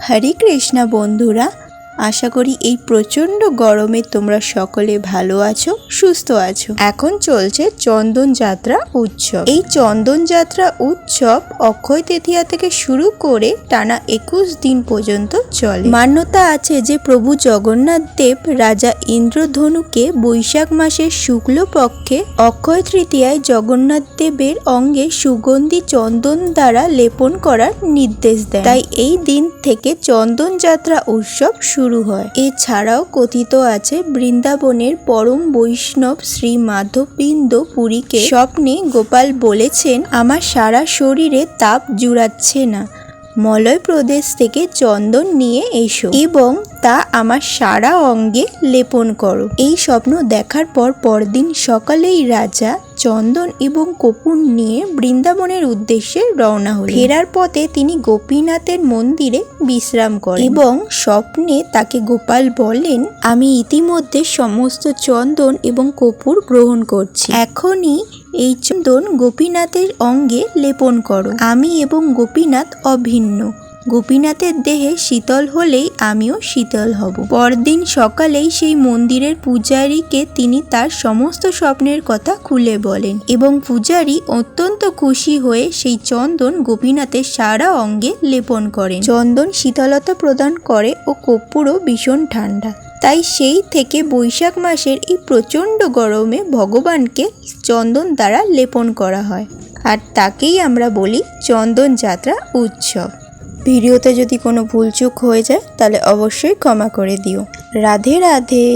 হরে কৃষ্ণা বন্ধুরা, আশা করি এই প্রচণ্ড গরমে তোমরা সকলে ভালো আছো, সুস্থ আছো। এখন চলছে চন্দন যাত্রা উৎসব। এই চন্দন যাত্রা উৎসব অক্ষয় তৃতীয়া থেকে শুরু করে টানা 21 দিন পর্যন্ত চলে। মান্যতা আছে যে প্রভু জগন্নাথ দেব রাজা ইন্দ্রধনুকে বৈশাখ মাসের শুক্লপক্ষে অক্ষয় তৃতীয়ায় জগন্নাথ দেবের অঙ্গে সুগন্ধি চন্দন দ্বারা লেপন করার নির্দেশ দেন। তাই এই দিন থেকে চন্দন যাত্রা উৎসব শুরু হয়। এছাড়াও কথিত আছে বৃন্দাবনের পরম বৈষ্ণব শ্রী মাধববিন্দ পুরীকে স্বপ্নে গোপাল বলেছেন, আমার সারা শরীরে তাপ জুড়াচ্ছে না, মলয় প্রদেশ থেকে চন্দন নিয়ে এসো এবং তা আমার সারা অঙ্গে লেপন করো। এই স্বপ্ন দেখার পর পরদিন সকালেই রাজা চন্দন এবং কর্পূর নিয়ে বৃন্দাবনের উদ্দেশ্যে রওনা হলেন। ফেরার পথে তিনি গোপীনাথের মন্দিরে বিশ্রাম করেন এবং স্বপ্নে তাকে গোপাল বলেন, আমি ইতিমধ্যে সমস্ত চন্দন এবং কর্পূর গ্রহণ করছি, এখনই এই চন্দন গোপীনাথের অঙ্গে লেপন করো। আমি এবং গোপীনাথ অভিন্ন, গোপীনাথের দেহে শীতল হলেই আমিও শীতল হব। পরদিন সকালেই সেই মন্দিরের পূজারীকে তিনি তার সমস্ত স্বপ্নের কথা খুলে বলেন এবং পূজারী অত্যন্ত খুশি হয়ে সেই চন্দন গোপীনাথের সারা অঙ্গে লেপন করেন। চন্দন শীতলতা প্রদান করে ও কর্পূরও ভীষণ ঠান্ডা। তাই সেই থেকে বৈশাখ মাসের এই প্রচণ্ড গরমে ভগবানকে চন্দন দ্বারা লেপন করা হয়, আর তাকেই আমরা বলি চন্দন যাত্রা উৎসব। ভিডিওতে যদি কোনো ভুলচুক হয়ে যায় তাহলে অবশ্যই ক্ষমা করে দিও। রাধে রাধে।